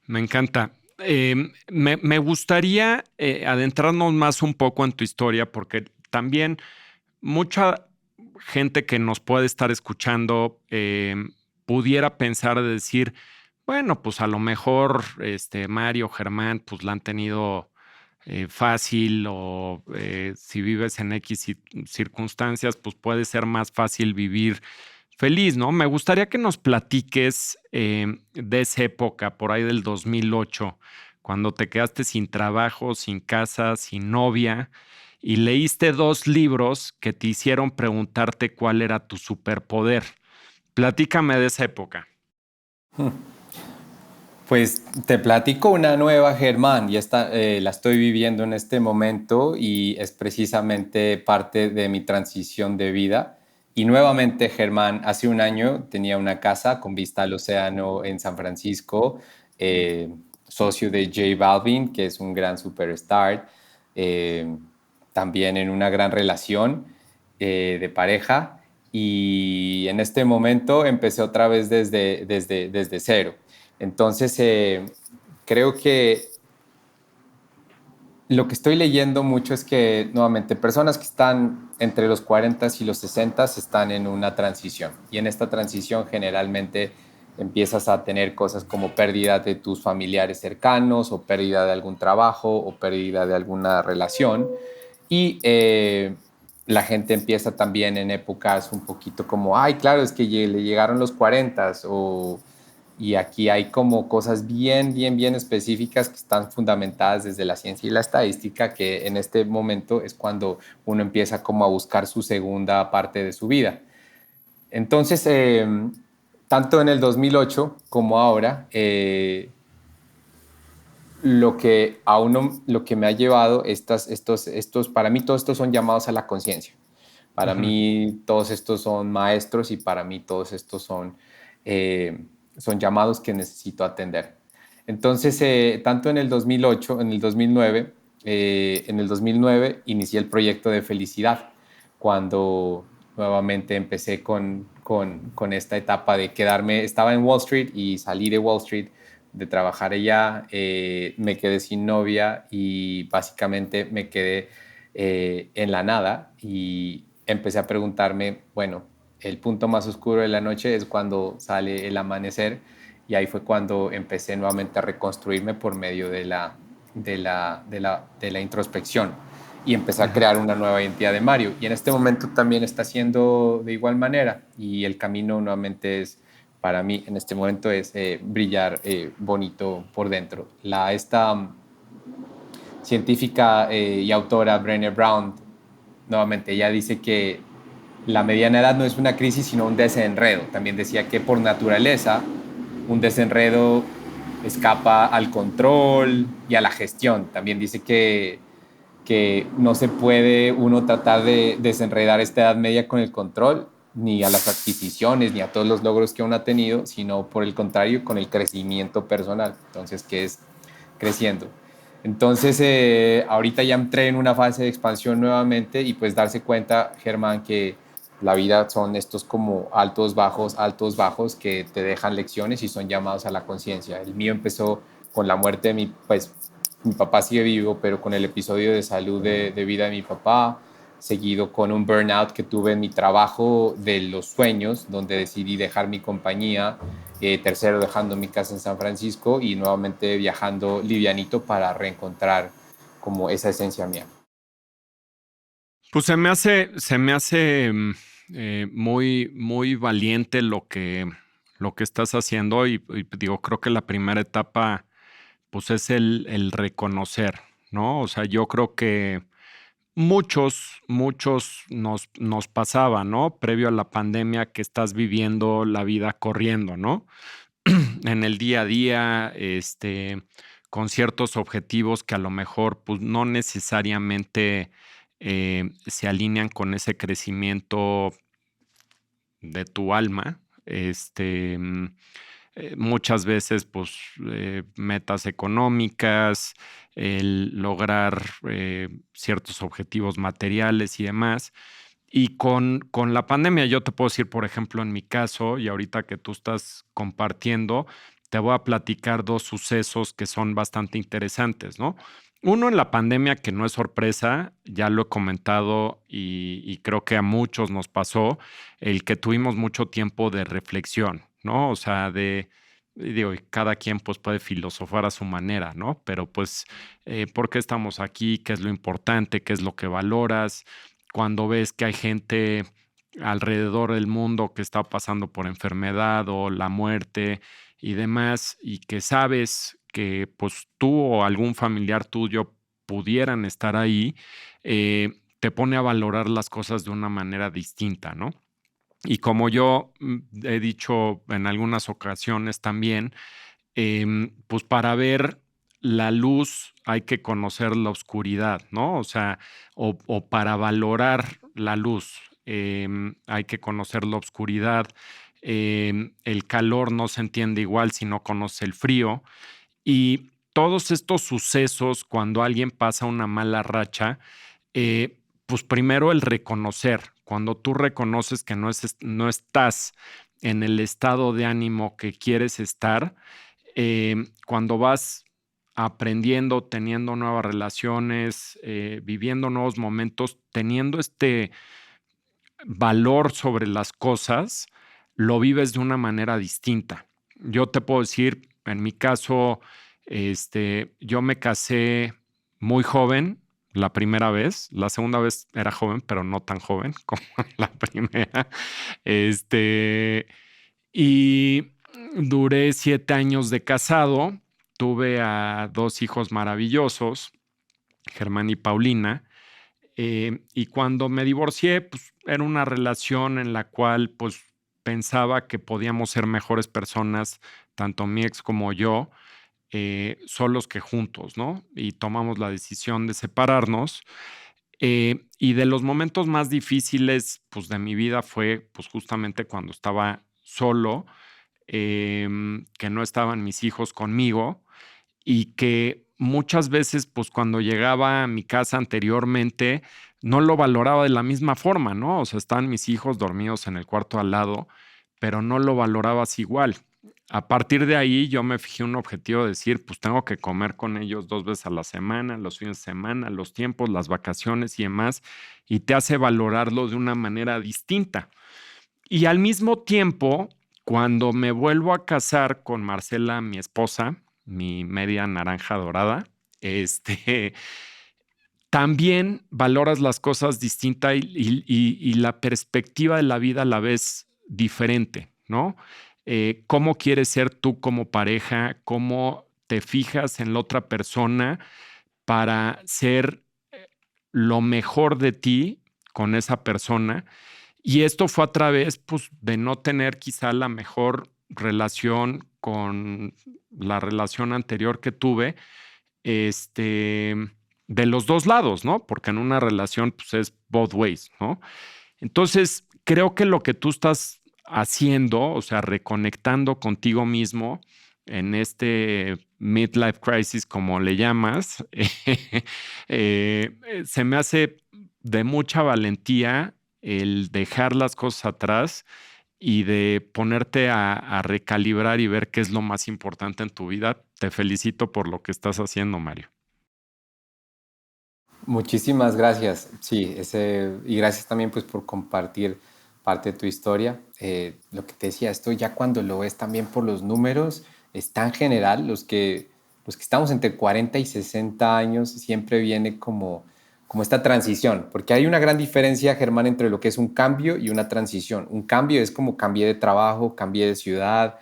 Me encanta. Me gustaría adentrarnos más un poco en tu historia, porque también mucha gente que nos puede estar escuchando pudiera pensar de decir, bueno, pues a lo mejor Mario, Germán, pues la han tenido fácil o si vives en X circunstancias, pues puede ser más fácil vivir feliz, ¿no? Me gustaría que nos platiques de esa época, por ahí del 2008, cuando te quedaste sin trabajo, sin casa, sin novia y leíste dos libros que te hicieron preguntarte cuál era tu superpoder. Platícame de esa época. Pues te platico una nueva, Germán, y esta la estoy viviendo en este momento y es precisamente parte de mi transición de vida. Y nuevamente, Germán, hace un año tenía una casa con vista al océano en San Francisco, socio de J Balvin, que es un gran superstar, eh, también en una gran relación de pareja. Y en este momento empecé otra vez desde cero. Entonces, creo que lo que estoy leyendo mucho es que, nuevamente, personas que están entre los 40 y los 60 están en una transición. Y en esta transición generalmente empiezas a tener cosas como pérdida de tus familiares cercanos o pérdida de algún trabajo o pérdida de alguna relación. Y la gente empieza también en épocas un poquito como, ay, claro, es que le llegaron los 40 y aquí hay como cosas bien específicas que están fundamentadas desde la ciencia y la estadística, que en este momento es cuando uno empieza como a buscar su segunda parte de su vida. Entonces, tanto en el 2008 como ahora, lo que me ha llevado, para mí todos estos son llamados a la conciencia. Para Ujú. mí todos estos son maestros y para mí todos estos son llamados que necesito atender. Entonces, tanto en el 2008, en el 2009 inicié el proyecto de felicidad, cuando nuevamente empecé con esta etapa de quedarme, estaba en Wall Street y salí de Wall Street, de trabajar allá, me quedé sin novia y básicamente me quedé en la nada y empecé a preguntarme, bueno, el punto más oscuro de la noche es cuando sale el amanecer y ahí fue cuando empecé nuevamente a reconstruirme por medio de la introspección y empecé a Ujú. crear una nueva identidad de Mario. Y en este momento también está haciendo de igual manera y el camino nuevamente es, para mí en este momento es brillar bonito por dentro. Esta científica y autora Brené Brown, nuevamente, ella dice que la mediana edad no es una crisis, sino un desenredo. También decía que por naturaleza, un desenredo escapa al control y a la gestión. También dice que no se puede uno tratar de desenredar esta Edad Media con el control, ni a las adquisiciones, ni a todos los logros que uno ha tenido, sino por el contrario, con el crecimiento personal. Entonces, que es creciendo. Entonces, ahorita ya entré en una fase de expansión nuevamente y pues darse cuenta, Germán, que la vida son estos como altos, bajos que te dejan lecciones y son llamados a la conciencia. El mío empezó con la muerte de pues mi papá sigue vivo, pero con el episodio de salud de vida de mi papá, seguido con un burnout que tuve en mi trabajo de los sueños, donde decidí dejar mi compañía, tercero dejando mi casa en San Francisco y nuevamente viajando livianito para reencontrar como esa esencia mía. Pues se me hace muy, muy valiente lo que estás haciendo y digo, creo que la primera etapa pues es el reconocer, ¿no? O sea, yo creo que muchos nos pasaba, ¿no? Previo a la pandemia que estás viviendo la vida corriendo, ¿no? En el día a día, con ciertos objetivos que a lo mejor pues, no necesariamente se alinean con ese crecimiento de tu alma. Muchas veces, pues, metas económicas, el lograr ciertos objetivos materiales y demás. Y con la pandemia, yo te puedo decir, por ejemplo, en mi caso, y ahorita que tú estás compartiendo, te voy a platicar dos sucesos que son bastante interesantes, ¿no? Uno en la pandemia, que no es sorpresa, ya lo he comentado y creo que a muchos nos pasó, el que tuvimos mucho tiempo de reflexión, ¿no? O sea, y digo, y cada quien pues puede filosofar a su manera, ¿no? Pero pues, ¿por qué estamos aquí? ¿Qué es lo importante? ¿Qué es lo que valoras? Cuando ves que hay gente alrededor del mundo que está pasando por enfermedad o la muerte y demás, y que sabes que pues tú o algún familiar tuyo pudieran estar ahí, te pone a valorar las cosas de una manera distinta, ¿no? Y como yo he dicho en algunas ocasiones también, pues para ver la luz hay que conocer la oscuridad, ¿no? O sea, o para valorar la luz hay que conocer la oscuridad. El calor no se entiende igual si no conoce el frío. Y todos estos sucesos, cuando alguien pasa una mala racha, pues primero el reconocer, cuando tú reconoces que no estás en el estado de ánimo que quieres estar, cuando vas aprendiendo, teniendo nuevas relaciones, viviendo nuevos momentos, teniendo este valor sobre las cosas, lo vives de una manera distinta. Yo te puedo decir, en mi caso, yo me casé muy joven la primera vez, la segunda vez era joven, pero no tan joven como la primera. Este, y duré 7 años de casado, tuve a dos hijos maravillosos, Germán y Paulina, y cuando me divorcié, pues era una relación en la cual pues pensaba que podíamos ser mejores personas, tanto mi ex como yo, solos que juntos, ¿no? Y tomamos la decisión de separarnos. Y de los momentos más difíciles, pues de mi vida fue pues justamente cuando estaba solo, que no estaban mis hijos conmigo y que muchas veces, pues cuando llegaba a mi casa anteriormente, no lo valoraba de la misma forma, ¿no? O sea, estaban mis hijos dormidos en el cuarto al lado, pero no lo valorabas igual. A partir de ahí yo me fijé un objetivo de decir, pues tengo que comer con ellos 2 veces a la semana, los fines de semana, los tiempos, las vacaciones y demás, y te hace valorarlo de una manera distinta. Y al mismo tiempo, cuando me vuelvo a casar con Marcela, mi esposa, mi media naranja dorada, este, también valoras las cosas distinta y la perspectiva de la vida la ves diferente, ¿no? ¿Cómo quieres ser tú como pareja? ¿Cómo te fijas en la otra persona para ser lo mejor de ti con esa persona? Y esto fue a través, pues, de no tener quizá la mejor relación con la relación anterior que tuve, este, de los dos lados, ¿no? Porque en una relación pues, es both ways, ¿no? Entonces, creo que lo que tú estás haciendo, o sea, reconectando contigo mismo en este midlife crisis, como le llamas, se me hace de mucha valentía el dejar las cosas atrás y de ponerte a recalibrar y ver qué es lo más importante en tu vida. Te felicito por lo que estás haciendo, Mario. Muchísimas gracias. Sí, y gracias también pues por compartir parte de tu historia. Lo que te decía, esto ya cuando lo ves también por los números, es tan general, los que estamos entre 40 y 60 años, siempre viene como esta transición, porque hay una gran diferencia, Germán, entre lo que es un cambio y una transición. Un cambio es como cambié de trabajo, cambié de ciudad,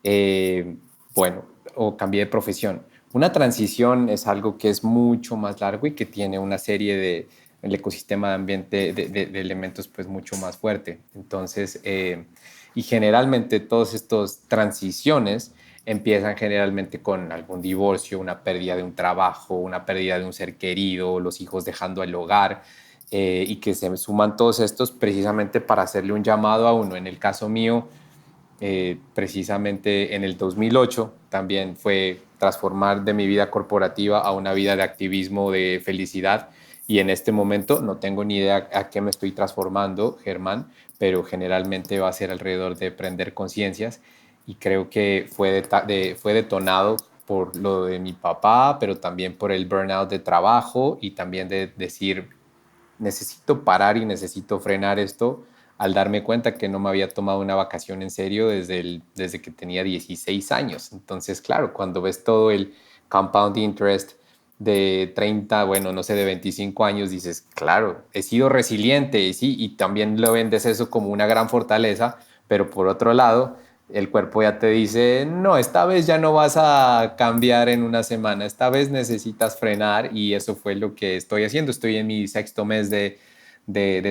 eh, bueno, o cambié de profesión. Una transición es algo que es mucho más largo y que tiene una serie de, el ecosistema de ambiente, de elementos pues mucho más fuerte. Entonces, y generalmente todas estas transiciones empiezan generalmente con algún divorcio, una pérdida de un trabajo, una pérdida de un ser querido, los hijos dejando el hogar, y que se suman todos estos precisamente para hacerle un llamado a uno. En el caso mío, precisamente en el 2008 también fue transformar de mi vida corporativa a una vida de activismo, de felicidad. Y en este momento no tengo ni idea a qué me estoy transformando, Germán, pero generalmente va a ser alrededor de prender conciencias. Y creo que fue detonado por lo de mi papá, pero también por el burnout de trabajo y también de decir, necesito parar y necesito frenar esto, al darme cuenta que no me había tomado una vacación en serio desde que tenía 16 años. Entonces, claro, cuando ves todo el compound interest de 30, bueno, no sé, de 25 años, dices, claro, he sido resiliente, sí, y también lo vendes eso como una gran fortaleza, pero por otro lado, el cuerpo ya te dice, no, esta vez ya no vas a cambiar en una semana, esta vez necesitas frenar, y eso fue lo que estoy haciendo. Estoy en mi sexto mes de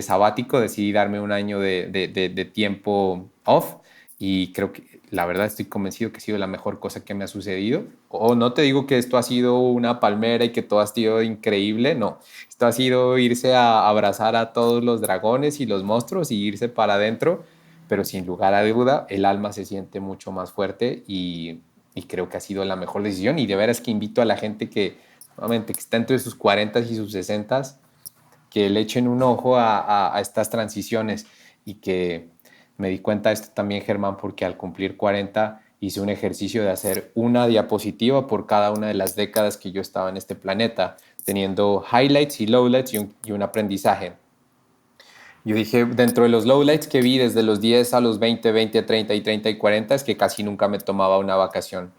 sabático, decidí darme un año de tiempo off, y creo que la verdad estoy convencido que ha sido la mejor cosa que me ha sucedido. O no te digo que esto ha sido una palmera y que todo ha sido increíble, no, esto ha sido irse a abrazar a todos los dragones y los monstruos y irse para adentro, pero sin lugar a duda el alma se siente mucho más fuerte, y creo que ha sido la mejor decisión. Y de veras que invito a la gente que, nuevamente, que está entre sus 40 y sus 60, que le echen un ojo a estas transiciones. Y que me di cuenta de esto también, Germán, porque al cumplir 40 hice un ejercicio de hacer una diapositiva por cada una de las décadas que yo estaba en este planeta, teniendo highlights y lowlights y un aprendizaje. Yo dije, dentro de los lowlights que vi desde los 10 a los 20, 20 a 30 y 30 y 40, es que casi nunca me tomaba una vacación.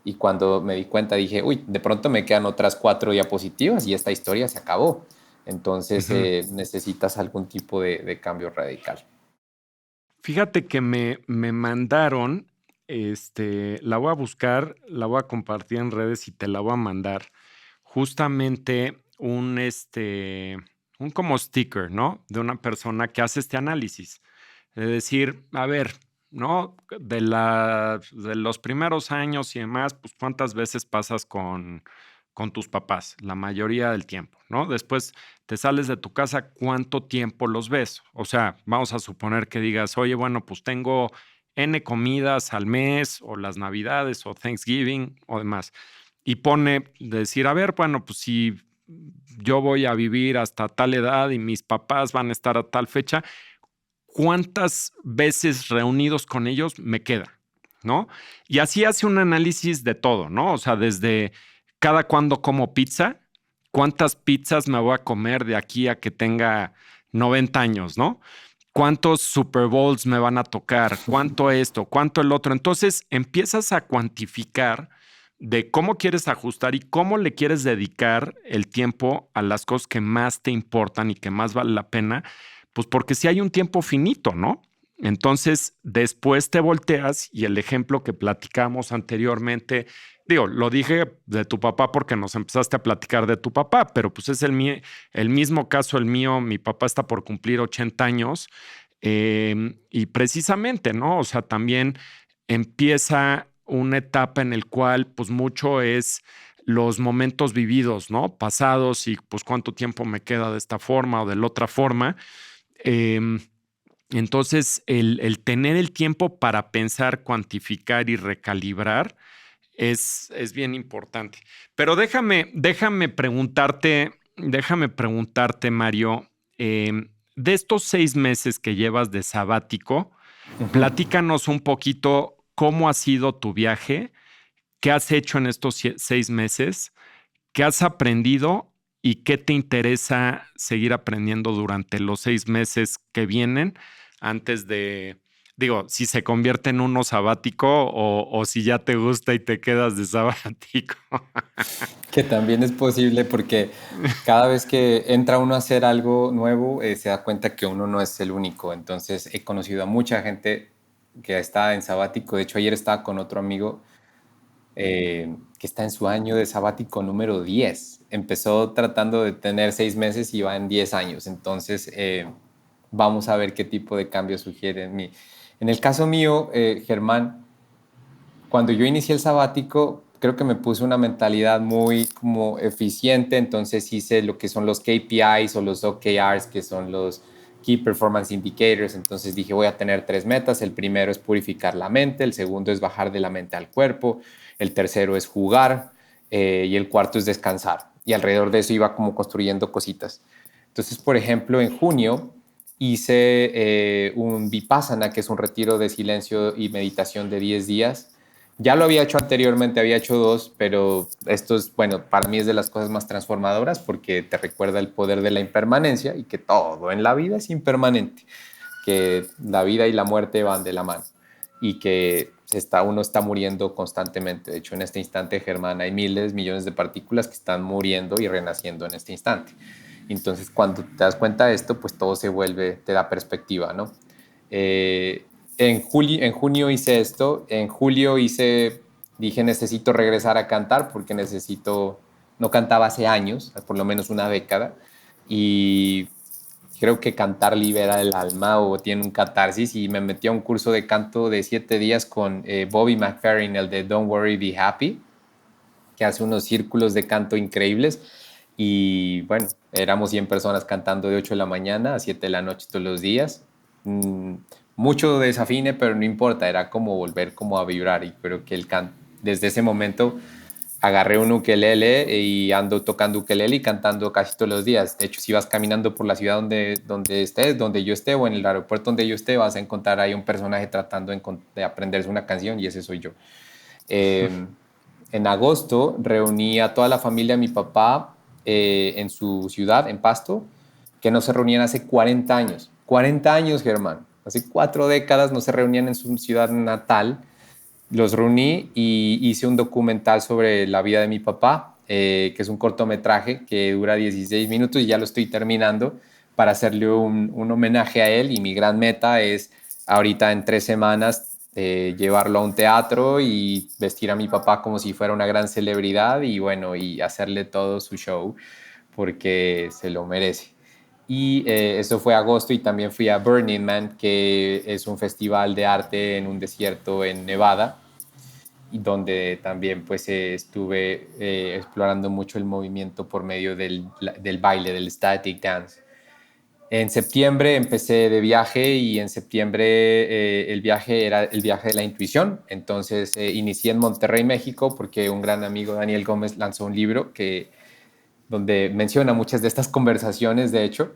Y cuando me di cuenta dije, uy, de pronto me quedan otras 4 diapositivas y esta historia se acabó. Entonces Ujú. necesitas algún tipo de cambio radical. Fíjate que me mandaron, la voy a buscar, la voy a compartir en redes y te la voy a mandar. Justamente un como sticker, ¿no? De una persona que hace este análisis. De decir, a ver, ¿no? De los primeros años y demás, pues cuántas veces pasas con tus papás, la mayoría del tiempo, ¿no? Después te sales de tu casa, ¿cuánto tiempo los ves? O sea, vamos a suponer que digas, oye, bueno, pues tengo N comidas al mes, o las Navidades, o Thanksgiving, o demás. Y pone, decir, a ver, bueno, pues si yo voy a vivir hasta tal edad y mis papás van a estar a tal fecha, ¿cuántas veces reunidos con ellos me queda? ¿No? Y así hace un análisis de todo, ¿no? O sea, desde cada cuándo como pizza, cuántas pizzas me voy a comer de aquí a que tenga 90 años, ¿no? ¿Cuántos Super Bowls me van a tocar? ¿Cuánto esto? ¿Cuánto el otro? Entonces empiezas a cuantificar de cómo quieres ajustar y cómo le quieres dedicar el tiempo a las cosas que más te importan y que más vale la pena, pues porque si hay un tiempo finito, ¿no? Entonces, después te volteas y el ejemplo que platicamos anteriormente, digo, lo dije de tu papá porque nos empezaste a platicar de tu papá, pero pues es el mismo caso el mío. Mi papá está por cumplir 80 años, y precisamente, ¿no? O sea, también empieza una etapa en el cual pues mucho es los momentos vividos, ¿no? Pasados y pues cuánto tiempo me queda de esta forma o de la otra forma. Em, entonces, el tener el tiempo para pensar, cuantificar y recalibrar es bien importante. Pero déjame preguntarte, Mario, de estos 6 meses que llevas de sabático, Ujú. platícanos un poquito cómo ha sido tu viaje, qué has hecho en estos 6 meses, qué has aprendido y qué te interesa seguir aprendiendo durante los 6 meses que vienen antes de, digo, si se convierte en uno sabático o si ya te gusta y te quedas de sabático. Que también es posible porque cada vez que entra uno a hacer algo nuevo, se da cuenta que uno no es el único. Entonces he conocido a mucha gente que está en sabático. De hecho, ayer estaba con otro amigo que está en su año de sabático número 10. Empezó tratando de tener 6 meses y va en 10 años. Entonces, vamos a ver qué tipo de cambios sugiere en mí. En el caso mío, Germán, cuando yo inicié el sabático, creo que me puse una mentalidad muy como eficiente, entonces hice lo que son los KPIs o los OKRs, que son los Key Performance Indicators. Entonces dije, voy a tener 3 metas. El primero es purificar la mente, el segundo es bajar de la mente al cuerpo, el tercero es jugar y el cuarto es descansar. Y alrededor de eso iba como construyendo cositas. Entonces, por ejemplo, en junio hice un Vipassana, que es un retiro de silencio y meditación de 10 días. Ya lo había hecho anteriormente, había hecho dos, pero esto es, bueno, para mí es de las cosas más transformadoras porque te recuerda el poder de la impermanencia y que todo en la vida es impermanente, que la vida y la muerte van de la mano y que uno está muriendo constantemente. De hecho, en este instante, Germán, hay miles, millones de partículas que están muriendo y renaciendo en este instante. Entonces, cuando te das cuenta de esto, pues todo se vuelve, te da perspectiva, ¿no? Eh, en junio hice esto, en julio dije necesito regresar a cantar porque no cantaba hace años, por lo menos una década, y creo que cantar libera el alma o tiene un catarsis y me metí a un curso de canto de 7 días con Bobby McFerrin, el de Don't Worry, Be Happy, que hace unos círculos de canto increíbles. Y bueno, éramos 100 personas cantando de 8 de la mañana a 7 de la noche todos los días. Mm, Mucho desafine, pero no importa, era como volver como a vibrar. Y creo que desde ese momento agarré un ukelele y ando tocando ukelele y cantando casi todos los días. De hecho, si vas caminando por la ciudad donde estés, donde yo esté o en el aeropuerto donde yo esté, vas a encontrar ahí un personaje tratando de aprenderse una canción y ese soy yo. Eh, en agosto reuní a toda la familia de mi papá en su ciudad, en Pasto, que no se reunían hace 40 años. 40 años, Germán. Hace 4 décadas no se reunían en su ciudad natal. Los reuní y hice un documental sobre la vida de mi papá, que es un cortometraje que dura 16 minutos y ya lo estoy terminando para hacerle un homenaje a él. Y mi gran meta es ahorita en 3 semanas llevarlo a un teatro y vestir a mi papá como si fuera una gran celebridad y bueno, y hacerle todo su show porque se lo merece. Y eso fue agosto y también fui a Burning Man, que es un festival de arte en un desierto en Nevada, y donde también pues estuve explorando mucho el movimiento por medio del baile, del static dance. En septiembre empecé de viaje y en septiembre el viaje era el viaje de la intuición. Entonces inicié en Monterrey, México, porque un gran amigo, Daniel Gómez, lanzó un libro donde menciona muchas de estas conversaciones. De hecho,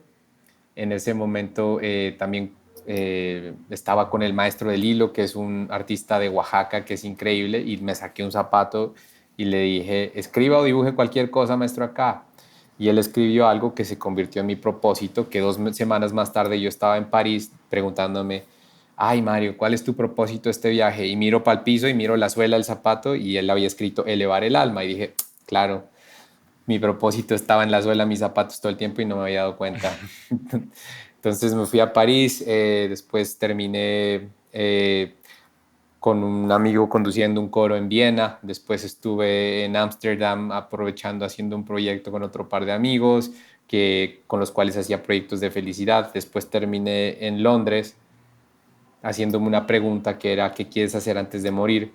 en ese momento también estaba con el maestro del hilo, que es un artista de Oaxaca, que es increíble, y me saqué un zapato y le dije, escriba o dibuje cualquier cosa, maestro, acá. Y él escribió algo que se convirtió en mi propósito, que 2 semanas más tarde yo estaba en París preguntándome, ay Mario, ¿cuál es tu propósito de este viaje? Y miro para el piso y miro la suela del zapato y él había escrito elevar el alma y dije, claro, mi propósito estaba en la suela de mis zapatos todo el tiempo y no me había dado cuenta. Entonces me fui a París, después terminé con un amigo conduciendo un coro en Viena, después estuve en Ámsterdam aprovechando haciendo un proyecto con otro par de amigos con los cuales hacía proyectos de felicidad, después terminé en Londres haciéndome una pregunta que era, ¿qué quieres hacer antes de morir?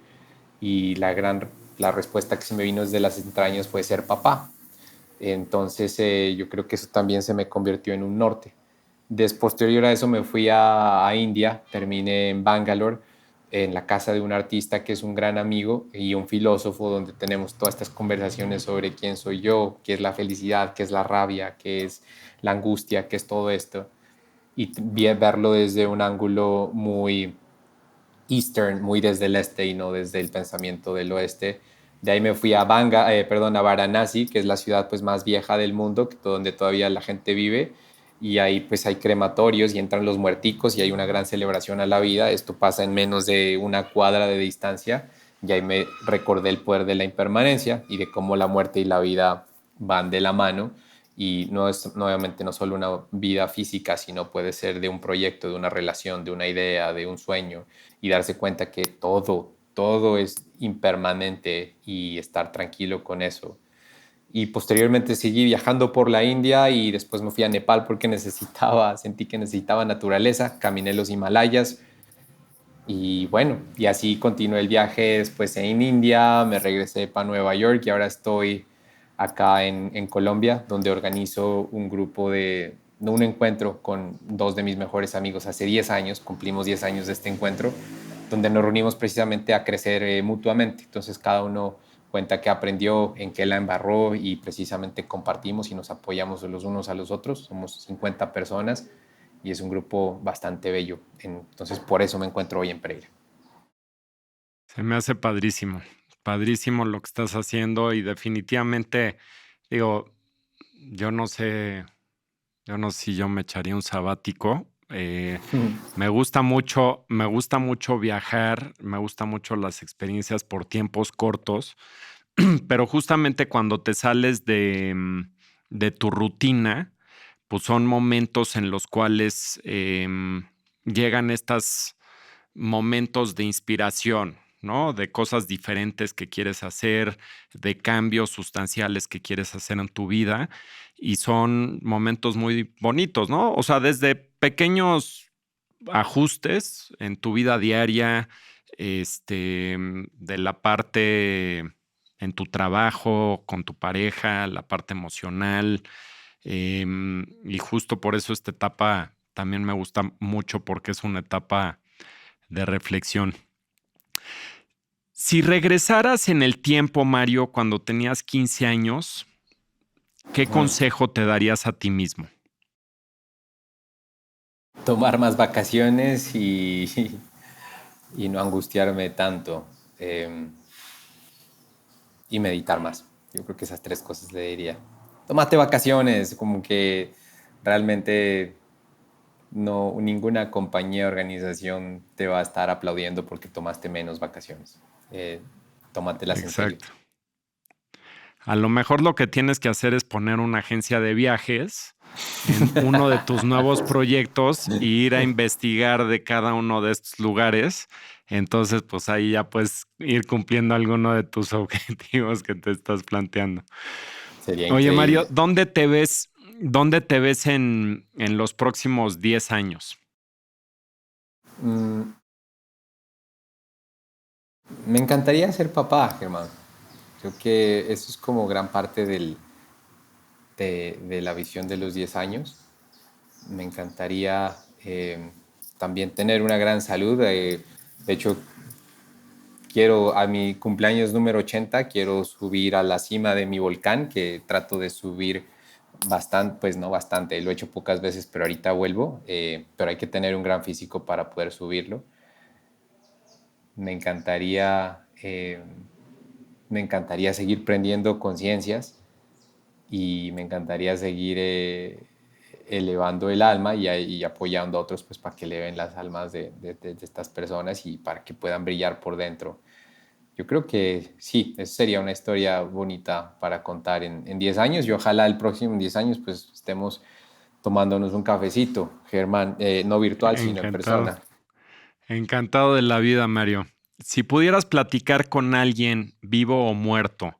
Y la respuesta que se me vino desde las entrañas fue ser papá. Entonces yo creo que eso también se me convirtió en un norte. Posterior a eso me fui a India, terminé en Bangalore, en la casa de un artista que es un gran amigo y un filósofo donde tenemos todas estas conversaciones sobre quién soy yo, qué es la felicidad, qué es la rabia, qué es la angustia, qué es todo esto. Y verlo desde un ángulo muy eastern, muy desde el este y no desde el pensamiento del oeste. De ahí me fui a a Varanasi, que es la ciudad pues más vieja del mundo, donde todavía la gente vive, y ahí pues hay crematorios y entran los muerticos y hay una gran celebración a la vida. Esto pasa en menos de una cuadra de distancia, y ahí me recordé el poder de la impermanencia y de cómo la muerte y la vida van de la mano, y no es nuevamente no solo una vida física, sino puede ser de un proyecto, de una relación, de una idea, de un sueño, y darse cuenta que todo es impermanente y estar tranquilo con eso. Y posteriormente seguí viajando por la India y después me fui a Nepal porque sentí que necesitaba naturaleza, caminé los Himalayas y bueno, y así continué el viaje después en India, me regresé para Nueva York y ahora estoy acá en Colombia, donde organizo un encuentro con dos de mis mejores amigos hace 10 años, cumplimos 10 años de este encuentro, donde nos reunimos precisamente a crecer mutuamente. Entonces cada uno cuenta qué aprendió, en qué la embarró y precisamente compartimos y nos apoyamos los unos a los otros. Somos 50 personas y es un grupo bastante bello. Entonces, por eso me encuentro hoy en Pereira. Se me hace padrísimo, padrísimo lo que estás haciendo y definitivamente, digo, yo no sé, yo no sé si yo me echaría un sabático. Me gusta mucho viajar, me gusta mucho las experiencias por tiempos cortos, pero justamente cuando te sales de tu rutina, pues son momentos en los cuales llegan estos momentos de inspiración, ¿no? De cosas diferentes que quieres hacer, de cambios sustanciales que quieres hacer en tu vida y son momentos muy bonitos, ¿no? O sea, desde pequeños ajustes en tu vida diaria, de la parte en tu trabajo, con tu pareja, la parte emocional. Y justo por eso esta etapa también me gusta mucho porque es una etapa de reflexión. Si regresaras en el tiempo, Mario, cuando tenías 15 años, ¿qué consejo te darías a ti mismo? Tomar más vacaciones y no angustiarme tanto, y meditar más. Yo creo que esas tres cosas le diría. Tómate vacaciones, como que realmente no, ninguna compañía o organización te va a estar aplaudiendo porque tomaste menos vacaciones. Eh, Tómatelas en serio. Exacto. A lo mejor lo que tienes que hacer es poner una agencia de viajes en uno de tus nuevos proyectos e ir a investigar de cada uno de estos lugares. Entonces, pues ahí ya puedes ir cumpliendo alguno de tus objetivos que te estás planteando. Sería Oye, Mario, increíble. dónde te ves en los próximos 10 años? Mm, Me encantaría ser papá, Germán. Creo que eso es como gran parte de la visión de los 10 años. Me encantaría también tener una gran salud. De hecho, quiero a mi cumpleaños número 80, quiero subir a la cima de mi volcán, que trato de subir bastante, pues no bastante, lo he hecho pocas veces, pero ahorita vuelvo, pero hay que tener un gran físico para poder subirlo. Me encantaría, me encantaría seguir prendiendo conciencias y me encantaría seguir elevando el alma y apoyando a otros pues para que eleven las almas de estas personas y para que puedan brillar por dentro. Yo creo que sí, eso sería una historia bonita para contar en 10 años y ojalá el próximo 10 años pues estemos tomándonos un cafecito, Germán, no virtual sino en Encantado. persona. Encantado de la vida, Mario. Si pudieras platicar con alguien vivo o muerto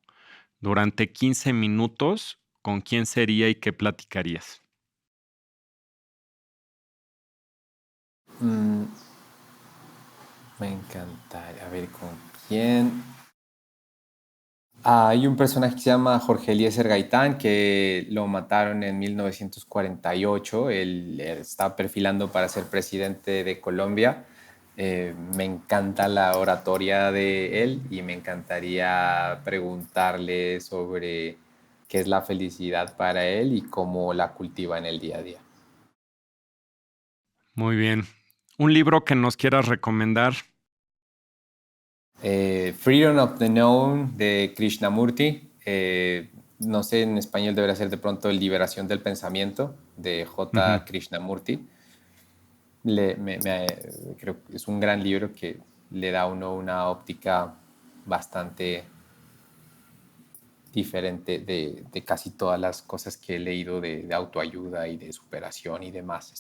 durante 15 minutos, ¿con quién sería y qué platicarías? Mm, Me encantaría. A ver, ¿con quién? Hay un personaje que se llama Jorge Eliezer Gaitán, que lo mataron en 1948. Él está perfilando para ser presidente de Colombia. Me encanta la oratoria de él y me encantaría preguntarle sobre qué es la felicidad para él y cómo la cultiva en el día a día. Muy bien. ¿Un libro que nos quieras recomendar? Freedom of the Known de Krishnamurti. No sé, en español debería ser de pronto Liberación del Pensamiento de Ujú. J. Krishnamurti. Creo que es un gran libro que le da a uno una óptica bastante diferente de casi todas las cosas que he leído de autoayuda y de superación y demás.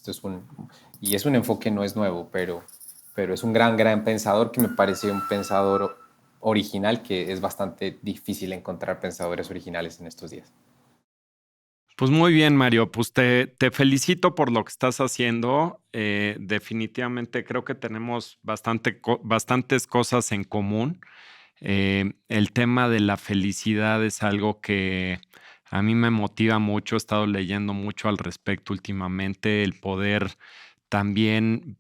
Y es un enfoque no es nuevo, pero es un gran pensador que me parece un pensador original que es bastante difícil encontrar pensadores originales en estos días. Pues muy bien, Mario. Pues te felicito por lo que estás haciendo. Definitivamente creo que tenemos bastantes cosas en común. El tema de la felicidad es algo que a mí me motiva mucho. He estado leyendo mucho al respecto últimamente. El poder también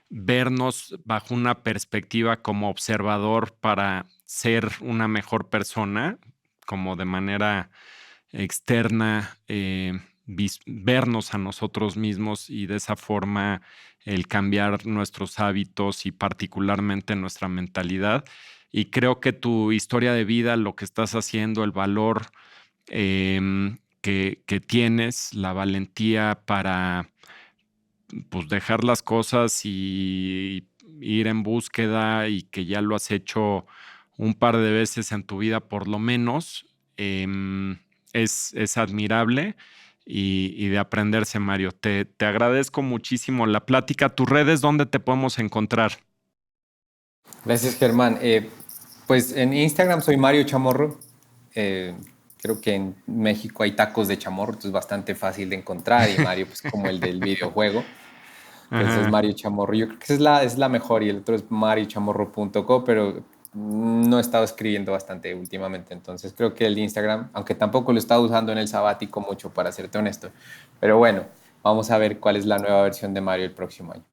vernos bajo una perspectiva como observador para ser una mejor persona, como de manera externa, vernos a nosotros mismos y de esa forma el cambiar nuestros hábitos y particularmente nuestra mentalidad. Y creo que tu historia de vida, lo que estás haciendo, el valor que tienes, la valentía para pues dejar las cosas y ir en búsqueda y que ya lo has hecho un par de veces en tu vida por lo menos, es admirable y de aprenderse, Mario. Te agradezco muchísimo la plática. ¿Tus redes dónde te podemos encontrar? Gracias, Germán. Pues en Instagram soy Mario Chamorro. Eh, Creo que en México hay tacos de chamorro, entonces es bastante fácil de encontrar y Mario, pues como el del videojuego. Entonces, Ajá. Mario Chamorro, yo creo que esa es la mejor y el otro es mariochamorro.co, pero no he estado escribiendo bastante últimamente. Entonces, creo que el Instagram, aunque tampoco lo he estado usando en el sabático mucho, para serte honesto. Pero bueno, vamos a ver cuál es la nueva versión de Mario el próximo año.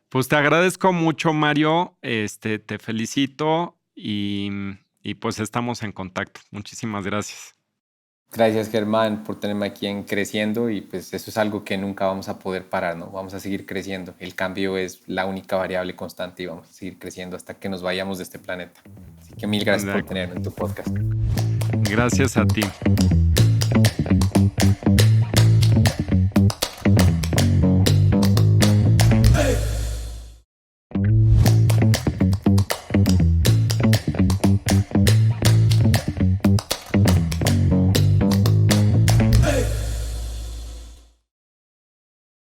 Pues te agradezco mucho, Mario. Te felicito y pues estamos en contacto. Muchísimas gracias. Gracias, Germán, por tenerme aquí en Creciendo y pues eso es algo que nunca vamos a poder parar, ¿no? Vamos a seguir creciendo. El cambio es la única variable constante y vamos a seguir creciendo hasta que nos vayamos de este planeta. Así que mil gracias por De- tenerme en tu podcast. Gracias a ti.